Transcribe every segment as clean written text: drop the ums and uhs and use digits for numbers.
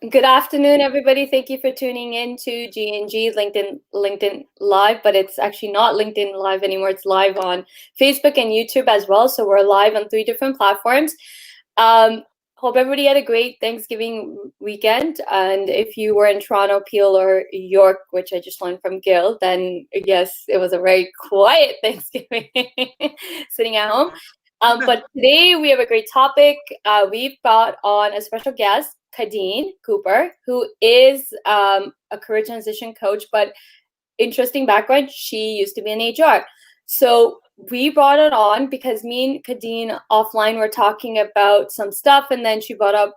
Good afternoon, everybody. Thank you for tuning in to G&G LinkedIn Live, but it's actually not LinkedIn Live anymore. It's live on Facebook and YouTube as well. So we're live on 3 different platforms. Hope everybody had a great Thanksgiving weekend. And if you were in Toronto, Peel, or York, which I just learned from Gil, then yes, it was a very quiet Thanksgiving sitting at home. But today we have a great topic. We've got on a special guest, Kadeen Cooper, who is a career transition coach, but interesting background. She used to be in HR. So we brought it on because me and Kadeen offline were talking about some stuff, and then she brought up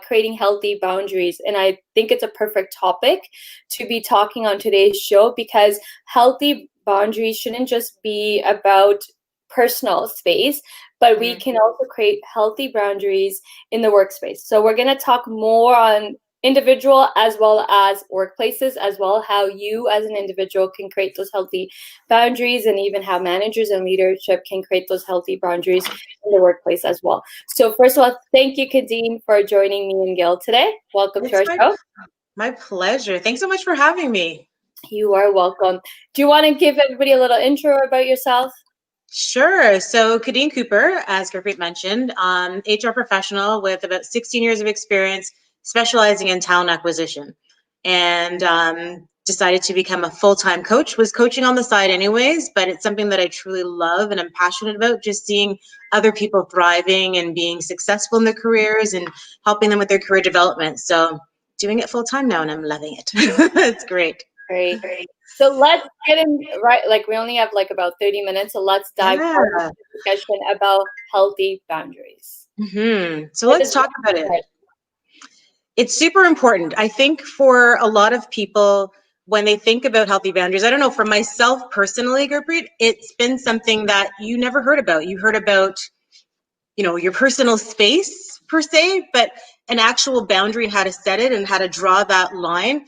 creating healthy boundaries. And I think it's a perfect topic to be talking on today's show, because healthy boundaries shouldn't just be about personal space, but we can also create healthy boundaries in the workspace. So we're going to talk more on individual as well as workplaces, as well how you as an individual can create those healthy boundaries, and even how managers and leadership can create those healthy boundaries in the workplace as well. So first of all, thank you, Kadeen, for joining me and Gil today. Welcome to our show. My pleasure. Thanks so much for having me. You are welcome. Do you want to give everybody a little intro about yourself? Sure. So Kadeen Cooper, as Gurpreet mentioned, HR professional with about 16 years of experience, specializing in talent acquisition, and decided to become a full-time coach. Was coaching on the side anyways, but it's something that I truly love and I'm passionate about, just seeing other people thriving and being successful in their careers and helping them with their career development. So doing it full-time now and I'm loving it. It's great. Great. So let's get in, right? Like, we only have like about 30 minutes, so let's dive into the discussion about healthy boundaries. So let's talk about it. It's super important. I think for a lot of people, when they think about healthy boundaries, I don't know, for myself personally, Gurpreet, it's been something that you never heard about. You heard about, your personal space per se, but an actual boundary, how to set it and how to draw that line.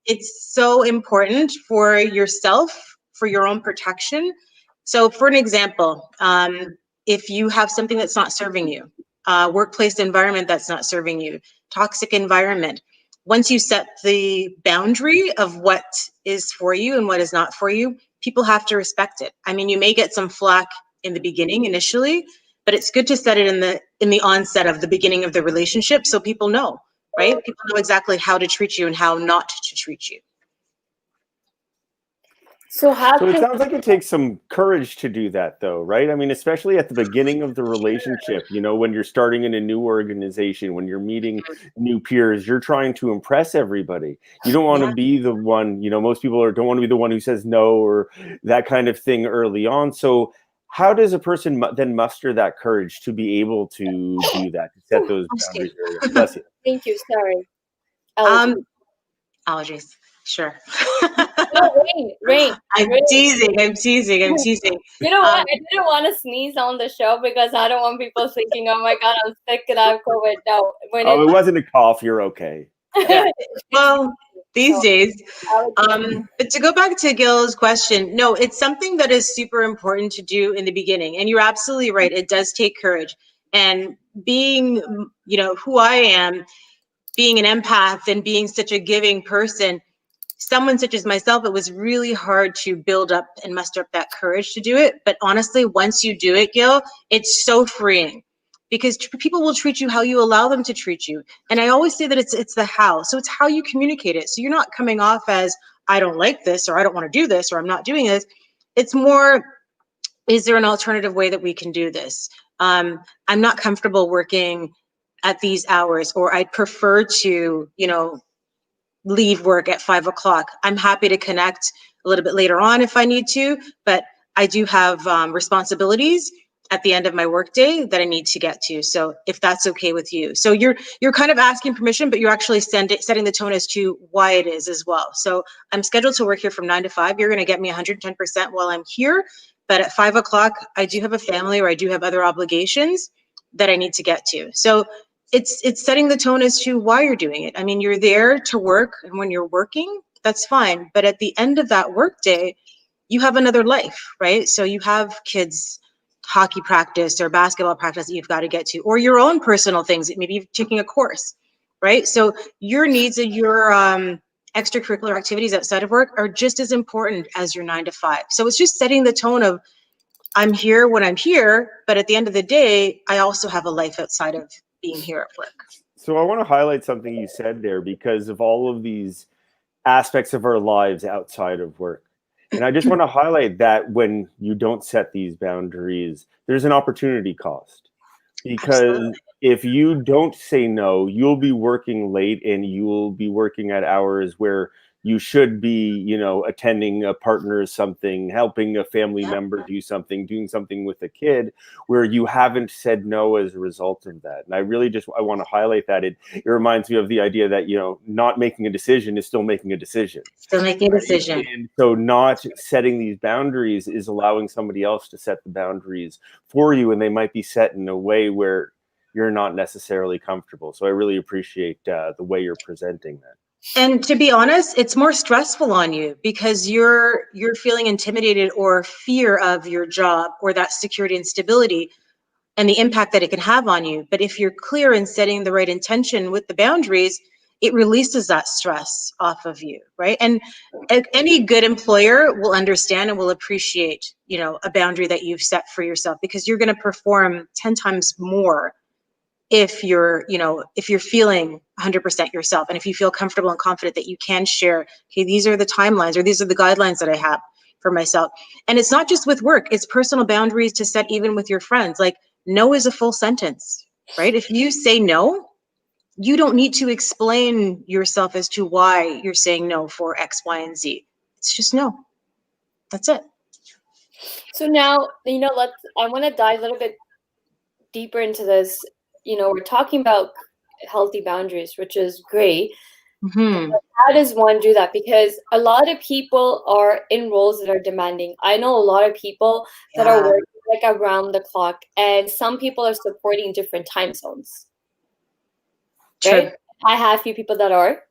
It's so important for yourself, for your own protection. So for an example, if you have something that's not serving you, workplace environment that's not serving you, toxic environment, once you set the boundary of what is for you and what is not for you, people have to respect it. I mean, you may get some flack in the beginning initially, but it's good to set it in the onset of the beginning of the relationship, so people know, right? People know exactly how to treat you and how not to treat you. So it sounds like it takes some courage to do that, though, right? I mean, especially at the beginning of the relationship, when you're starting in a new organization, when you're meeting new peers, you're trying to impress everybody. You don't want to be the one, most people don't want to be the one who says no or that kind of thing early on. So how does a person then muster that courage to be able to do that, to set those boundaries? Bless you. Thank you. Sorry. Allergies. Sure. No, Rain. I'm teasing. You know what? I didn't want to sneeze on the show because I don't want people thinking, oh my God, I'm sick and I have COVID. No. It wasn't a cough. You're okay. Yeah. Well, these days. But to go back to Gil's question, no, it's something that is super important to do in the beginning. And you're absolutely right. It does take courage. And being, who I am, being an empath and being such a giving person, someone such as myself, it was really hard to build up and muster up that courage to do it. But honestly, once you do it, Gil, it's so freeing because people will treat you how you allow them to treat you. And I always say that it's the how. So it's how you communicate it. So you're not coming off as, I don't like this, or I don't want to do this, or I'm not doing this. It's more, is there an alternative way that we can do this? I'm not comfortable working at these hours, or I'd prefer to, leave work at 5 o'clock. I'm happy to connect a little bit later on if I need to, but I do have responsibilities at the end of my workday that I need to get to. So if that's okay with you. So you're kind of asking permission, but you're actually setting the tone as to why it is as well. So I'm scheduled to work here from 9 to 5. You're going to get me 110% while I'm here. But at 5 o'clock, I do have a family or I do have other obligations that I need to get to. So it's setting the tone as to why you're doing it. I mean, you're there to work, and when you're working, that's fine. But at the end of that work day, you have another life, right? So you have kids' hockey practice or basketball practice that you've got to get to, or your own personal things, maybe you're taking a course, right? So your needs and your extracurricular activities outside of work are just as important as your 9 to 5. So it's just setting the tone of, I'm here when I'm here, but at the end of the day, I also have a life outside of being here at work. So I want to highlight something you said there because of all of these aspects of our lives outside of work. And I just want to highlight that when you don't set these boundaries, there's an opportunity cost. Because Absolutely. if you don't say no, you'll be working late and you will be working at hours where you should be, you know, attending a partner something, helping a family member do something, doing something with a kid, where you haven't said no as a result of that. And I really just, I want to highlight that. It reminds me of the idea that, you know, not making a decision is still making a decision. Still making a decision. And so not setting these boundaries is allowing somebody else to set the boundaries for you, and they might be set in a way where you're not necessarily comfortable. So I really appreciate the way you're presenting that. And to be honest, it's more stressful on you because you're feeling intimidated or fear of your job or that security and stability and the impact that it can have on you. But if you're clear in setting the right intention with the boundaries, it releases that stress off of you, right? And any good employer will understand and will appreciate, you know, a boundary that you've set for yourself, because you're going to perform 10 times more if you're, you know, if you're feeling 100% yourself, and if you feel comfortable and confident that you can share, okay, these are the timelines or these are the guidelines that I have for myself. And it's not just with work, it's personal boundaries to set even with your friends. Like, no is a full sentence, right? If you say no, you don't need to explain yourself as to why you're saying no for X, Y, and Z. It's just no. That's it. So now, you know, I want to dive a little bit deeper into this. You know, we're talking about healthy boundaries, which is great. Mm-hmm. How does one do that? Because a lot of people are in roles that are demanding. I know a lot of people that are working like around the clock, and some people are supporting different time zones. Right? True. I have a few people that are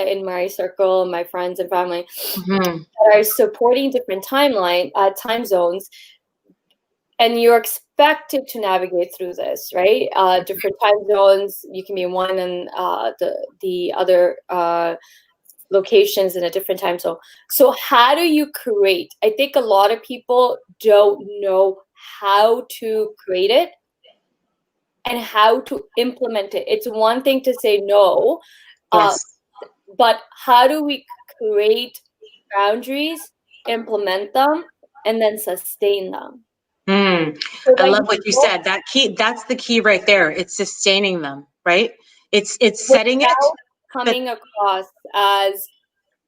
in my circle, my friends and family, Mm-hmm. that are supporting different time zones. And you're expected to navigate through this, right? Different time zones. You can be in one and the other locations in a different time zone. So how do you create? I think a lot of people don't know how to create it and how to implement it. It's one thing to say no, Yes. but how do we create boundaries, implement them, and then sustain them? So I love what you said. That's the key right there. It's sustaining them, right? It's setting it. Coming across as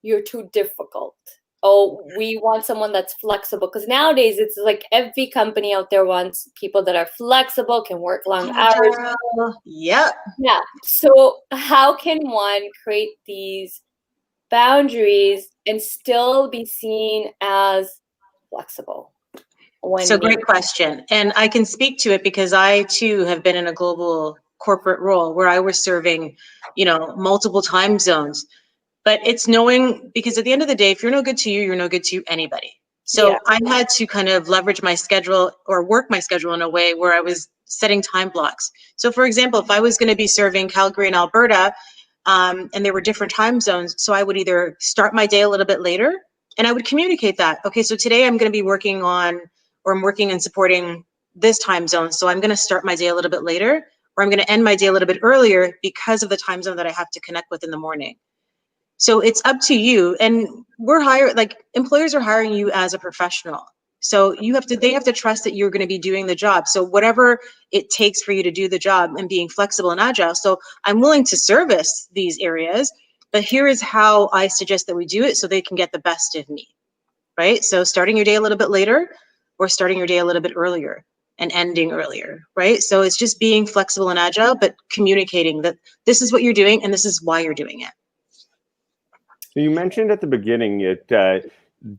you're too difficult. Oh, we want someone that's flexible, because nowadays it's like every company out there wants people that are flexible, can work long hours. Yep. Yeah. So how can one create these boundaries and still be seen as flexible? So great question. And I can speak to it because I too have been in a global corporate role where I was serving, you know, multiple time zones. But it's knowing, because at the end of the day, if you're no good to you, you're no good to anybody. So I had to kind of leverage my schedule or work my schedule in a way where I was setting time blocks. So for example, if I was going to be serving Calgary and Alberta, and there were different time zones, so I would either start my day a little bit later, and I would communicate that, okay, so today I'm going to be working on, or I'm working and supporting this time zone, so I'm going to start my day a little bit later, or I'm going to end my day a little bit earlier because of the time zone that I have to connect with in the morning. So it's up to you, and employers are hiring you as a professional. So they have to trust that you're going to be doing the job. So whatever it takes for you to do the job and being flexible and agile. So I'm willing to service these areas, but here is how I suggest that we do it so they can get the best of me, right? So starting your day a little bit later or starting your day a little bit earlier and ending earlier, right? So it's just being flexible and agile, but communicating that this is what you're doing and this is why you're doing it. You mentioned at the beginning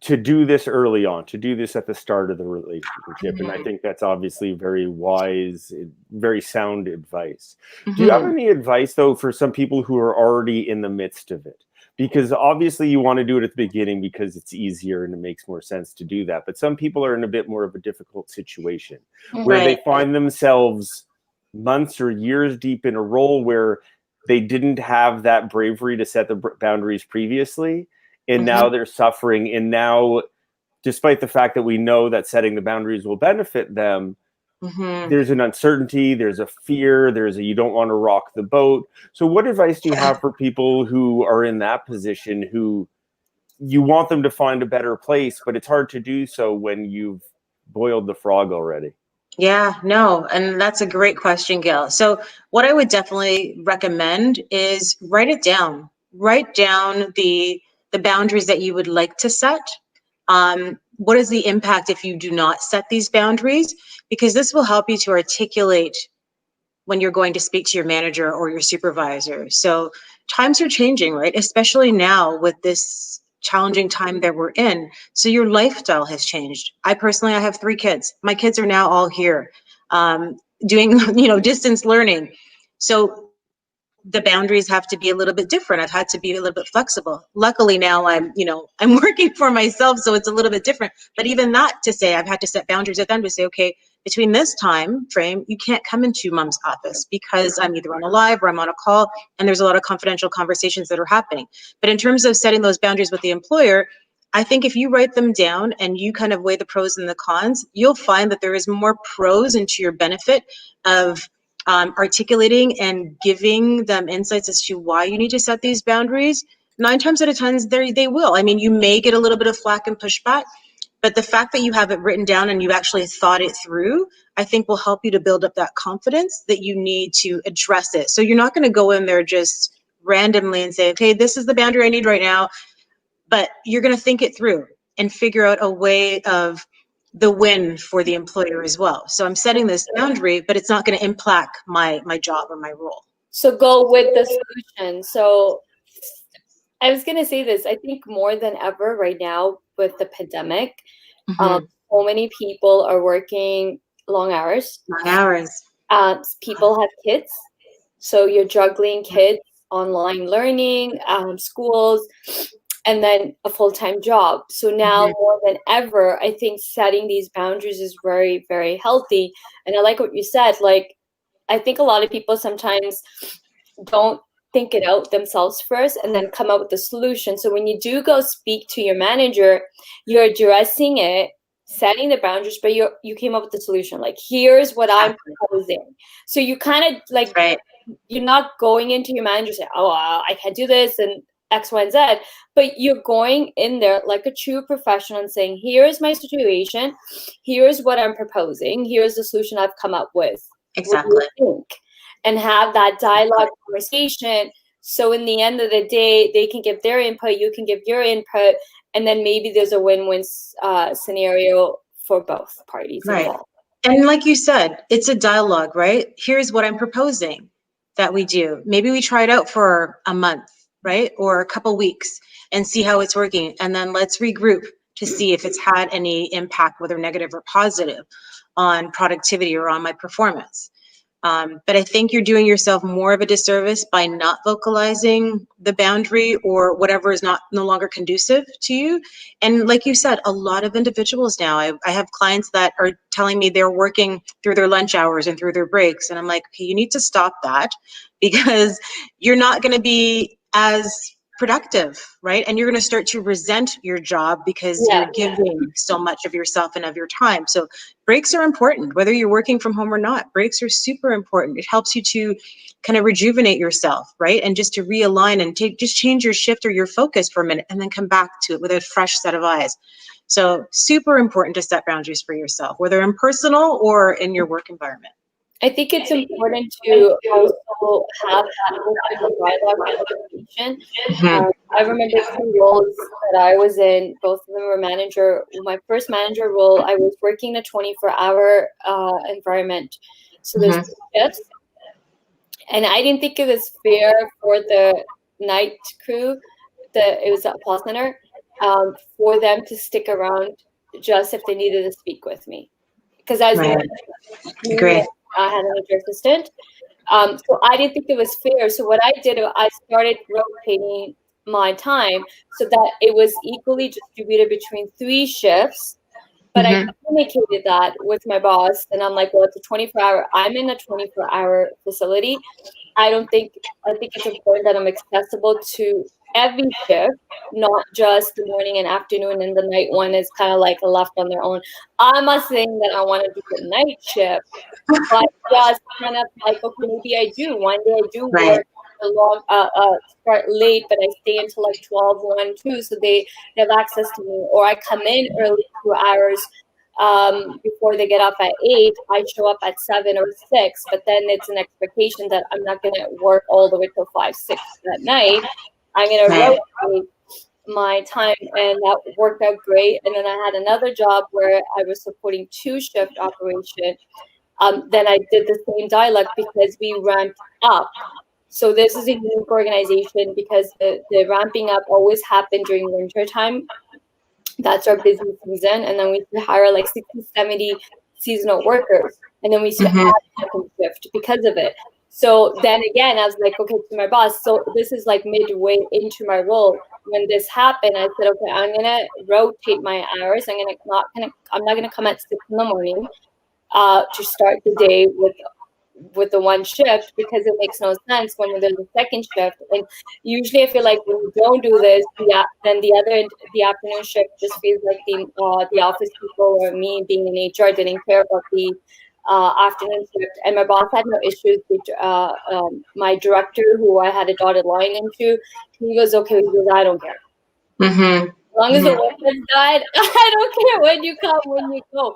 to do this early on, to do this at the start of the relationship. And I think that's obviously very wise, very sound advice. Do you have any advice, though, for some people who are already in the midst of it? Because obviously you want to do it at the beginning because it's easier and it makes more sense to do that. But some people are in a bit more of a difficult situation where they find themselves months or years deep in a role where they didn't have that bravery to set the boundaries previously, and now they're suffering. And now, despite the fact that we know that setting the boundaries will benefit them, there's an uncertainty, there's a fear, there's a you don't want to rock the boat. So what advice do you have for people who are in that position, who you want them to find a better place, but it's hard to do so when you've boiled the frog already? Yeah, no, and that's a great question, Gil. So what I would definitely recommend is write it down. Write down the boundaries that you would like to set. What is the impact if you do not set these boundaries? Because this will help you to articulate when you're going to speak to your manager or your supervisor. So times are changing, right? Especially now with this challenging time that we're in. So your lifestyle has changed. I have 3 kids. My kids are now all here doing, distance learning. So the boundaries have to be a little bit different. I've had to be a little bit flexible. Luckily now I'm working for myself, so it's a little bit different. But even that to say, I've had to set boundaries with them to say, okay, between this time frame, you can't come into mom's office because I'm either on a live or I'm on a call, and there's a lot of confidential conversations that are happening. But in terms of setting those boundaries with the employer, I think if you write them down and you kind of weigh the pros and the cons, you'll find that there is more pros into your benefit of articulating and giving them insights as to why you need to set these boundaries. 9 times out of 10, they will. I mean, you may get a little bit of flack and pushback, but the fact that you have it written down and you actually thought it through, I think will help you to build up that confidence that you need to address it. So you're not going to go in there just randomly and say, okay, this is the boundary I need right now, but you're going to think it through and figure out a way of the win for the employer as well. So I'm setting this boundary, but it's not going to impact my job or my role. So go with the solution. So I was going to say this, I think more than ever right now with the pandemic, so many people are working long hours. People have kids. So you're juggling kids, online learning, schools, and then a full-time job. So now more than ever, I think setting these boundaries is very, very healthy. And I like what you said, like, I think a lot of people sometimes don't think it out themselves first and then come up with a solution. So when you do go speak to your manager, you're addressing it, setting the boundaries, but you came up with the solution. Like, here's what I'm proposing. So you kind of like, you're not going into your manager saying, oh, I can't do this and X, Y, and Z, but you're going in there like a true professional and saying, here's my situation, here's what I'm proposing, here's the solution I've come up with. Exactly. What do you think? And have that dialogue conversation. So in the end of the day, they can give their input, you can give your input, and then maybe there's a win-win scenario for both parties involved. And like you said, it's a dialogue, right? Here's what I'm proposing that we do. Maybe we try it out for a month, right? Or a couple weeks and see how it's working. And then let's regroup to see if it's had any impact, whether negative or positive, on productivity or on my performance. But I think you're doing yourself more of a disservice by not vocalizing the boundary or whatever is no longer conducive to you. And like you said, a lot of individuals now, I have clients that are telling me they're working through their lunch hours and through their breaks. And I'm like, okay, you need to stop that, because you're not going to be as productive, right? And you're going to start to resent your job because you're giving so much of yourself and of your time. So breaks are important, whether you're working from home or not. Breaks are super important. It helps you to kind of rejuvenate yourself, right? And just to realign and just change your shift or your focus for a minute and then come back to it with a fresh set of eyes. So super important to set boundaries for yourself, whether in personal or in your work environment. I think it's important to also have that dialogue conversation. I remember 2 roles that I was in, both of them were manager. My first manager role, I was working a 24-hour environment. So there's 2 shifts. And I didn't think it was fair for the night crew, it was at Paul Center, for them to stick around just if they needed to speak with me. Because I was I had another assistant. So I didn't think it was fair. So what I did, I started rotating my time so that it was equally distributed between 3 shifts, But I communicated that with my boss, and I'm like, well, it's a 24-hour. I'm in a 24-hour facility. I think it's important that I'm accessible to every shift, not just the morning and afternoon, and the night one is kind of like left on their own. I'm not saying that I want to do the night shift, but just kind of like, okay, maybe I do. One day I do work a long, start late, but I stay until like 12, 1, 2, so they have access to me. Or I come in early 2 hours before they get up at 8. I show up at 7 or 6, but then it's an expectation that I'm not going to work all the way till 5, 6 at night. I'm going to rotate my time, and that worked out great. And then I had another job where I was supporting 2-shift operation. Then I did the same dialect because we ramped up. So this is a unique organization because the ramping up always happened during winter time. That's our busy season. And then we hire like 60, 70 seasonal workers. And then we used to add second shift because of it. So then again, I was like, okay, to my boss, so this is like midway into my role. When this happened, I said, okay, I'm gonna rotate my hours. I'm not gonna come at 6 in the morning to start the day with the one shift, because it makes no sense when there's a second shift. And usually I feel like when you don't do this, then the afternoon shift just feels like the office people or me being in HR didn't care about the afternoon shift. And my boss had no issues with my director, who I had a dotted line into. He goes, okay, he goes, I don't care. As long as the work is done, I don't care when you come, when you go.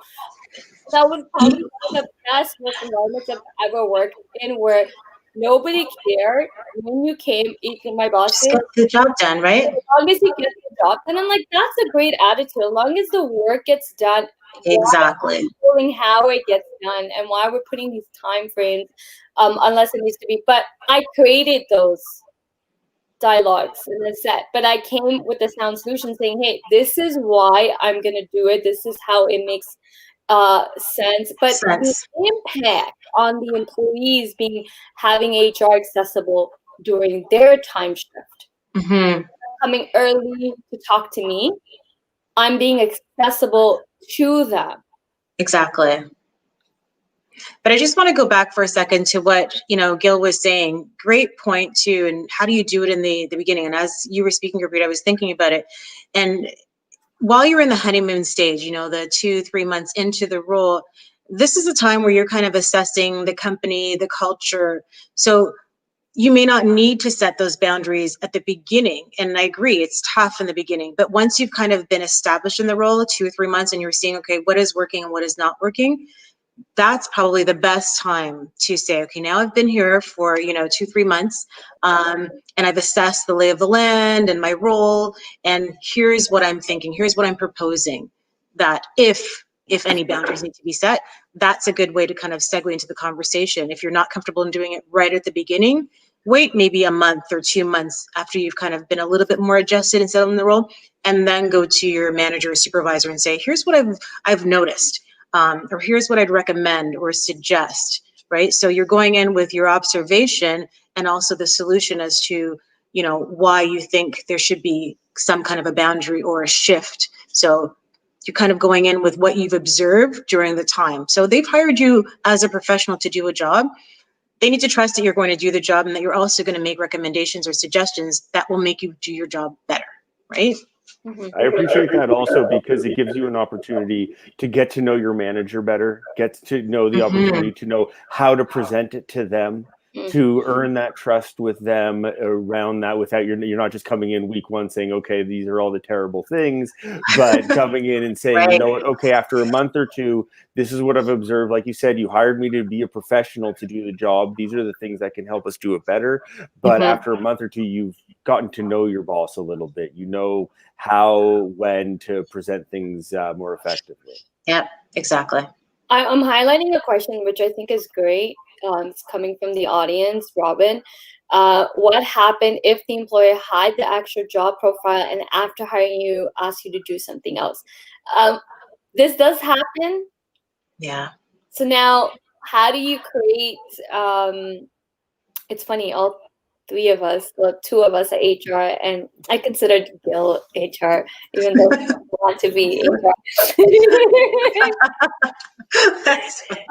That was probably one of the best work environments I've ever worked in, where nobody cared when you came. Even my boss just get the job done, right? As long as you get the job done, I'm like, that's a great attitude. As long as the work gets done, Exactly. Why how it gets done and why we're putting these time frames, unless it needs to be. But I created those dialogues in the set, but I came with a sound solution saying, hey, this is why I'm gonna do it. This is how it makes sense. But the impact on the employees having HR accessible during their time shift, coming early to talk to me, I'm being accessible to them. Exactly. But I just want to go back for a second to what, Gil was saying. Great point too. And how do you do it in the beginning? And as you were speaking, Gurpreet, I was thinking about it. And while you're in the honeymoon stage, the 2-3 months into the role, this is a time where you're kind of assessing the company, the culture. So you may not need to set those boundaries at the beginning. And I agree, it's tough in the beginning. But once you've kind of been established in the role, 2 or 3 months, and you're seeing, okay, what is working and what is not working, that's probably the best time to say, okay, now I've been here for 2-3 months, and I've assessed the lay of the land and my role, and here's what I'm thinking, here's what I'm proposing, that if any boundaries need to be set, that's a good way to kind of segue into the conversation. If you're not comfortable in doing it right at the beginning, wait maybe a month or 2 months after you've kind of been a little bit more adjusted and settled in the role, and then go to your manager or supervisor and say, here's what I've noticed. Or here's what I'd recommend or suggest, right? So you're going in with your observation and also the solution as to, why you think there should be some kind of a boundary or a shift. So you're kind of going in with what you've observed during the time. So they've hired you as a professional to do a job. They need to trust that you're going to do the job and that you're also going to make recommendations or suggestions that will make you do your job better, right? I appreciate that also, because it gives you an opportunity to get to know your manager better, get to know the opportunity to know how to present it to them, to earn that trust with them around that, without you're not just coming in week 1 saying, okay, these are all the terrible things, but coming in and saying, you know what, okay, after a month or 2, this is what I've observed. Like you said, you hired me to be a professional to do the job. These are the things that can help us do it better. But after a month or 2, you've gotten to know your boss a little bit. You know how, when to present things more effectively. Yep, exactly. I'm highlighting a question which I think is great. It's coming from the audience, Robin. What happened if the employer had the actual job profile and after hiring you, asked you to do something else? This does happen. Yeah. So now, how do you create? It's funny, all 3 of us, well, 2 of us are HR, and I considered Gil HR, even though want to be incorrect.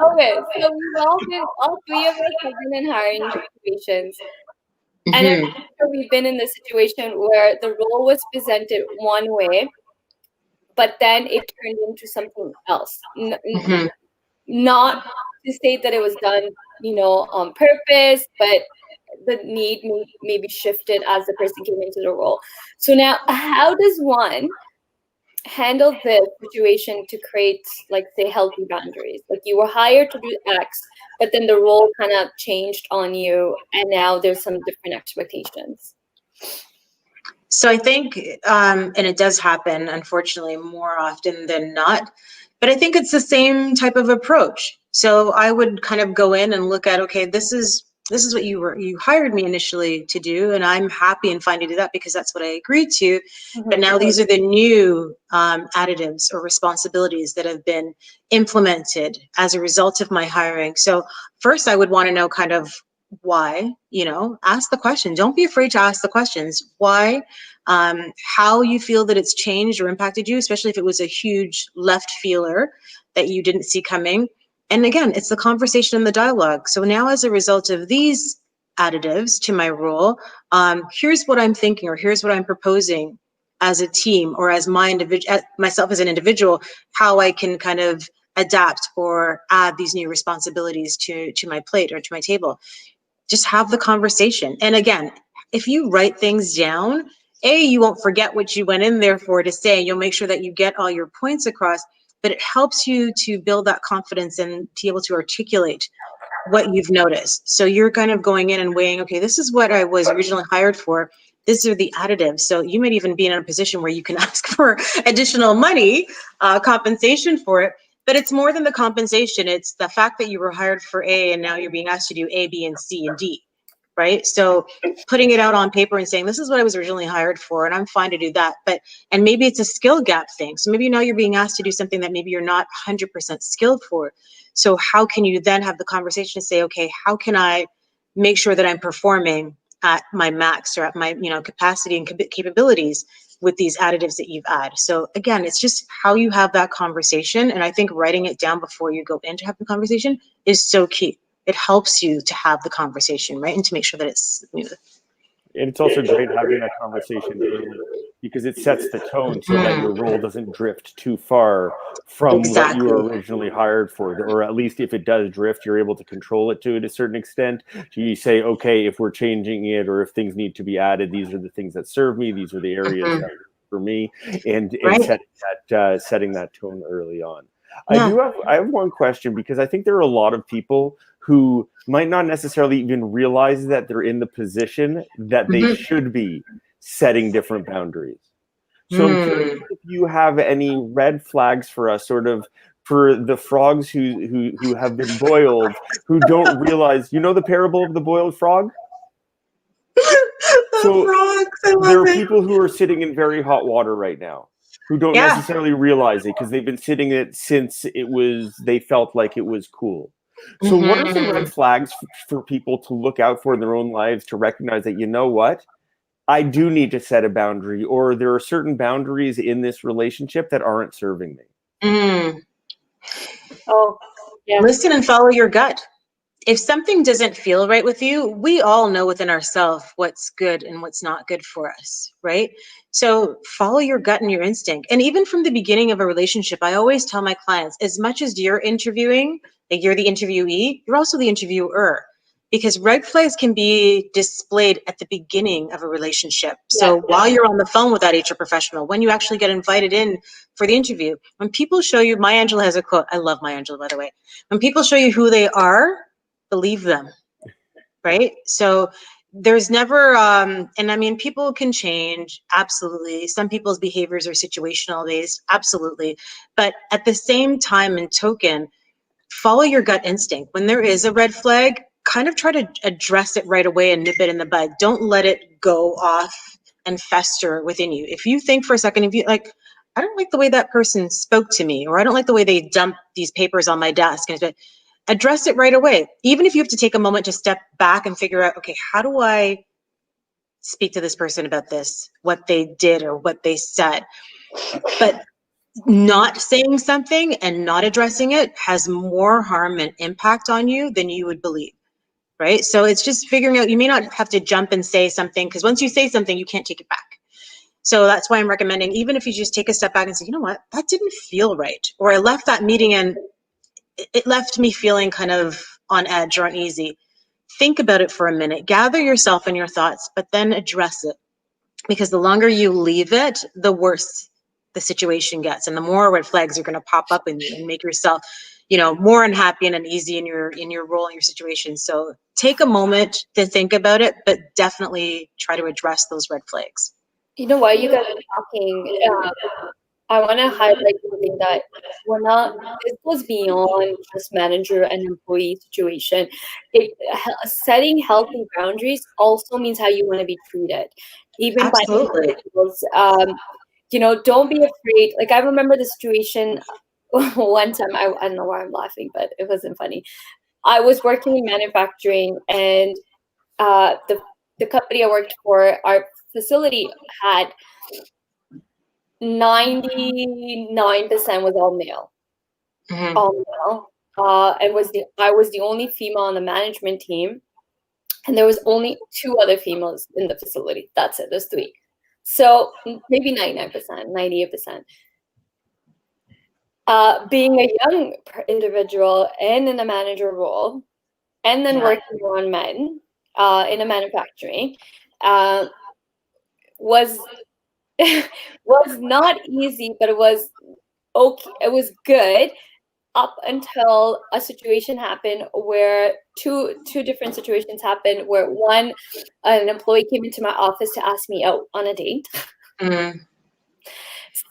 Okay, so all three of us have been in hiring situations. And I'm sure we've been in the situation where the role was presented one way, but then it turned into something else. Not to state that it was done, on purpose, but the need maybe shifted as the person came into the role. So now, how does one handle this situation to create, like, say, healthy boundaries? Like, you were hired to do X, but then the role kind of changed on you, and now there's some different expectations. So I think, and it does happen, unfortunately, more often than not, but I think it's the same type of approach. So I would kind of go in and look at, okay, this is what you hired me initially to do, and I'm happy and fine to do that because that's what I agreed to. But now these are the new additives or responsibilities that have been implemented as a result of my hiring. So first, I would want to know kind of why. Ask the question. Don't be afraid to ask the questions. Why? How you feel that it's changed or impacted you, especially if it was a huge left feeler that you didn't see coming. And again, it's the conversation and the dialogue. So now, as a result of these additives to my role, here's what I'm thinking, or here's what I'm proposing as a team, or as myself as an individual, how I can kind of adapt or add these new responsibilities to my plate or to my table. Just have the conversation. And again, if you write things down, you won't forget what you went in there for to say. You'll make sure that you get all your points across, but it helps you to build that confidence and be able to articulate what you've noticed. So you're kind of going in and weighing, okay, this is what I was originally hired for. These are the additives. So you might even be in a position where you can ask for additional money, compensation for it. But it's more than the compensation. It's the fact that you were hired for A and now you're being asked to do A, B, and C, and D, right? So putting it out on paper and saying, this is what I was originally hired for, and I'm fine to do that. And maybe it's a skill gap thing. So maybe now you're being asked to do something that maybe you're not 100% skilled for. So how can you then have the conversation to say, okay, how can I make sure that I'm performing at my max or at my capacity and capabilities with these additives that you've added? So again, it's just how you have that conversation. And I think writing it down before you go in to have the conversation is so key. It helps you to have the conversation, right? And to make sure that it's smooth. And it's also great having that conversation early because it sets the tone so that your role doesn't drift too far from what you were originally hired for. Or at least if it does drift, you're able to control it to a certain extent. So you say, okay, if we're changing it or if things need to be added, these are the things that serve me. These are the areas that are for me. And setting that tone early on. I have one question, because I think there are a lot of people who might not necessarily even realize that they're in the position that they should be setting different boundaries. So I'm curious if you have any red flags for us, sort of for the frogs who have been boiled, who don't realize, the parable of the boiled frog? So there are people who are sitting in very hot water right now, who don't necessarily realize it because they've been sitting it since they felt like it was cool. So what are some red flags for people to look out for in their own lives to recognize that, what, I do need to set a boundary, or there are certain boundaries in this relationship that aren't serving me? Listen and follow your gut. If something doesn't feel right with you, we all know within ourselves what's good and what's not good for us, right? So follow your gut and your instinct. And even from the beginning of a relationship, I always tell my clients, as much as you're interviewing, like you're the interviewee, you're also the interviewer, because red flags can be displayed at the beginning of a relationship. So while you're on the phone with that HR professional, when you actually get invited in for the interview, when people show you, Maya Angelou has a quote, I love Maya Angelou, by the way, when people show you who they are, believe them, right? So there's never, and I mean, people can change, absolutely. Some people's behaviors are situational based, absolutely. But at the same time and token, follow your gut instinct. When there is a red flag, kind of try to address it right away and nip it in the bud. Don't let it go off and fester within you. If you think for a second, if you I don't like the way that person spoke to me, or I don't like the way they dumped these papers on my desk, and address it right away. Even if you have to take a moment to step back and figure out, okay, how do I speak to this person about this, what they did or what they said? But not saying something and not addressing it has more harm and impact on you than you would believe, right? So it's just figuring out, you may not have to jump and say something, because once you say something, you can't take it back. So that's why I'm recommending, even if you just take a step back and say, you know what, that didn't feel right. Or I left that meeting and it left me feeling kind of on edge or uneasy. Think about it for a minute, gather yourself and your thoughts, but then address it. Because the longer you leave it, the worse the situation gets, and the more red flags are going to pop up in you and make yourself, more unhappy and uneasy in your role, in your situation. So take a moment to think about it, but definitely try to address those red flags. You know, while you guys are talking, I want to highlight something that this goes beyond just manager and employee situation. Setting healthy boundaries also means how you want to be treated, even Absolutely. by individuals. Don't be afraid. Like, I remember the situation one time, I don't know why I'm laughing, but it wasn't funny. I was working in manufacturing, and the company I worked for, our facility had 99% was all male. Mhm. All male. I was the only female on the management team, and there was only 2 other females in the facility. That's it. There's 3. So maybe 99%, 98%. Being a young individual and in a manager role, and then working on men in a manufacturing, was was not easy, but it was okay. It was good up until a situation happened where two different situations happened, where one, an employee came into my office to ask me out on a date. Mm.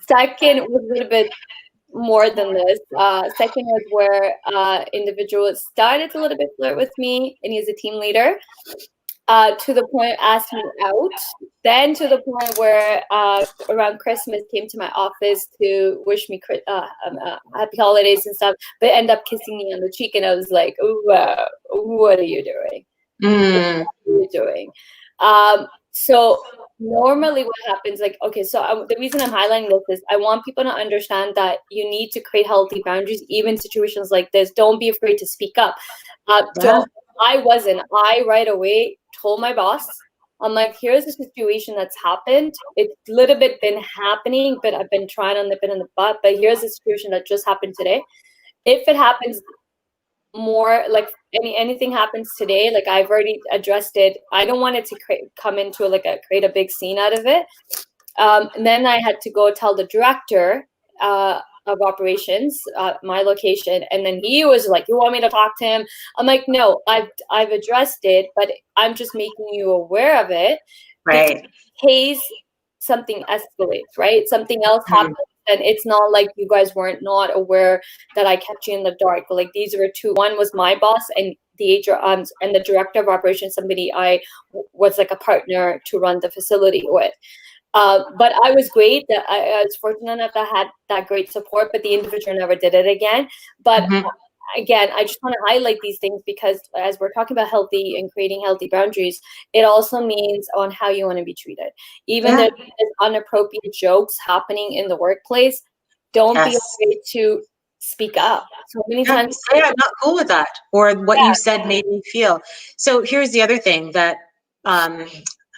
Second was a little bit more than this. Second was where individual started to a little bit flirt with me, and he's a team leader. To the point asked me out, then to the point where around Christmas came to my office to wish me happy holidays and stuff, but end up kissing me on the cheek, and I was like, what are you doing? Mm. What are you doing? So normally what happens, like, okay, so the reason I'm highlighting this is I want people to understand that you need to create healthy boundaries, even in situations like this. Don't be afraid to speak up. I right away told my boss, I'm like, here's a situation that's happened. It's a little bit been happening, but I've been trying to nip it in the butt. But here's a situation that just happened today. If it happens more, like anything happens today, like I've already addressed it. I don't want it to create a big scene out of it. And then I had to go tell the director of operations, my location, and then he was like, "You want me to talk to him?" I'm like, "No, I've addressed it, but I'm just making you aware of it, Right. in case something escalates, right? Something else happens, and it's not like you guys weren't not aware that I kept you in the dark. But like, these were 2. One was my boss, and the HR and the director of operations, somebody I was like a partner to run the facility with." But I was great. That I was fortunate enough to had that great support, but the individual never did it again. But again, I just want to highlight these things because as we're talking about healthy and creating healthy boundaries, it also means on how you want to be treated. Even if there's inappropriate jokes happening in the workplace, don't be afraid to speak up. So many times, say, I'm not cool with that, or what you said made me feel. So here's the other thing that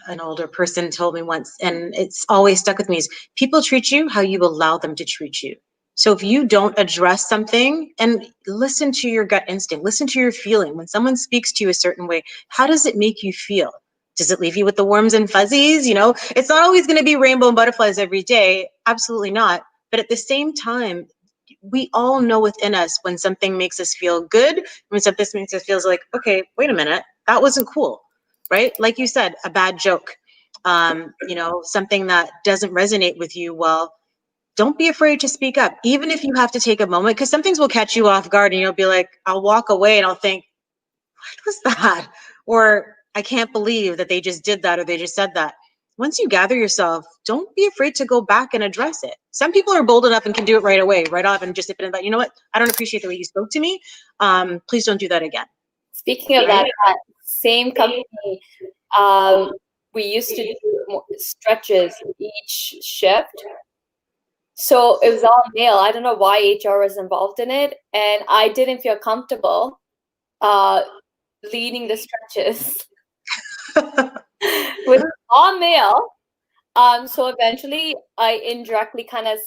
an older person told me once, and it's always stuck with me, is people treat you how you allow them to treat you. So if you don't address something, and listen to your gut instinct, listen to your feeling. When someone speaks to you a certain way, how does it make you feel? Does it leave you with the warms and fuzzies? It's not always going to be rainbow and butterflies every day. Absolutely not. But at the same time, we all know within us when something makes us feel good, when something makes us feel like, okay, wait a minute, that wasn't cool, right? Like you said, a bad joke, something that doesn't resonate with you. Well, don't be afraid to speak up, even if you have to take a moment, because some things will catch you off guard and you'll be like, I'll walk away and I'll think, what was that? Or I can't believe that they just did that or they just said that. Once you gather yourself, don't be afraid to go back and address it. Some people are bold enough and can do it right away, right off, and just zip it in. But you know what? I don't appreciate the way you spoke to me. Please don't do that again. Speaking of that same company, we used to do stretches each shift. So it was all male. I don't know why HR was involved in it, and I didn't feel comfortable leading the stretches with all male. So eventually I indirectly kind of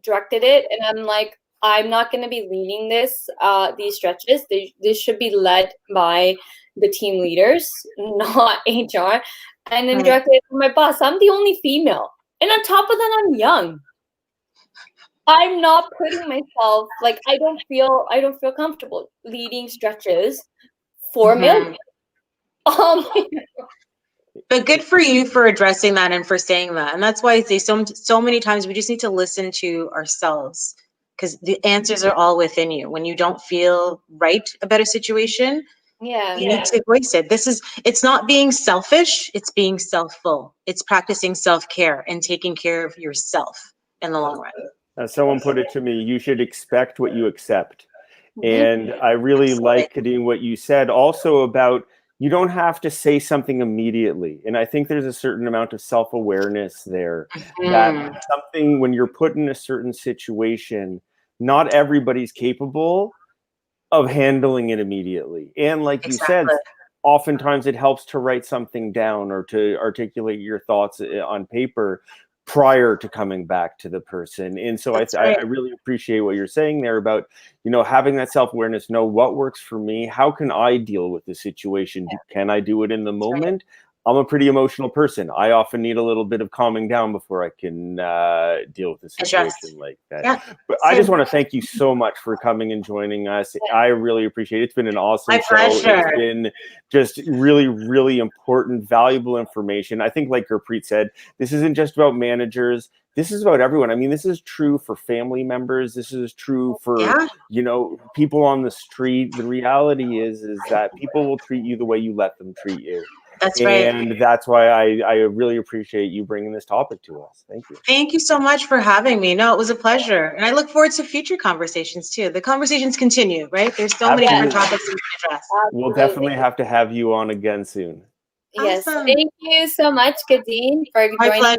directed it, and I'm like, I'm not going to be leading these stretches. This should be led by the team leaders, not HR. And then directly from my boss, I'm the only female. And on top of that, I'm young. I'm not putting myself, like, I don't feel comfortable leading stretches for male. But good for you for addressing that and for saying that. And that's why I say so many times we just need to listen to ourselves, because the answers are all within you. When you don't feel right about a situation, you need to voice it. It's not being selfish, it's being self-full. It's practicing self-care and taking care of yourself in the long run. As someone put it to me, you should expect what you accept. And I really like, Kadeen, what you said also about you don't have to say something immediately. And I think there's a certain amount of self-awareness there that something, when you're put in a certain situation, not everybody's capable of handling it immediately. And like you said, oftentimes it helps to write something down or to articulate your thoughts on paper prior to coming back to the person. And so I really appreciate what you're saying there about, having that self-awareness, know what works for me. How can I deal with the situation? Can I do it in the moment? I'm a pretty emotional person. I often need a little bit of calming down before I can deal with a situation like that. Yeah, but I just want to thank you so much for coming and joining us. I really appreciate it. It's been an awesome show. It's been just really, really important, valuable information. I think, like Gurpreet said, this isn't just about managers. This is about everyone. I mean, this is true for family members. This is true for, people on the street. The reality is that people will treat you the way you let them treat you. That's right. And that's why I really appreciate you bringing this topic to us. Thank you. Thank you so much for having me. No, it was a pleasure. And I look forward to future conversations too. The conversations continue, right? There's so many different topics we can address. We'll definitely have to have you on again soon. Yes. Awesome. Thank you so much, Kadeen, for joining us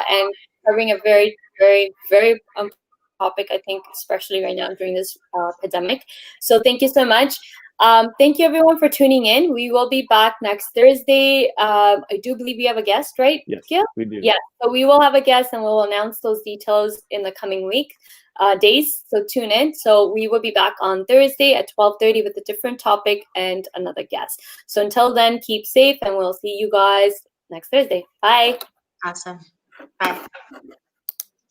and covering a very, very, very topic, I think, especially right now during this pandemic. So thank you so much. Thank you, everyone, for tuning in. We will be back next Thursday. I do believe we have a guest, right? Yes, we do. Yeah, so we will have a guest, and we'll announce those details in the coming days. So tune in. So we will be back on Thursday at 12:30 with a different topic and another guest. So until then, keep safe, and we'll see you guys next Thursday. Bye. Awesome. Bye.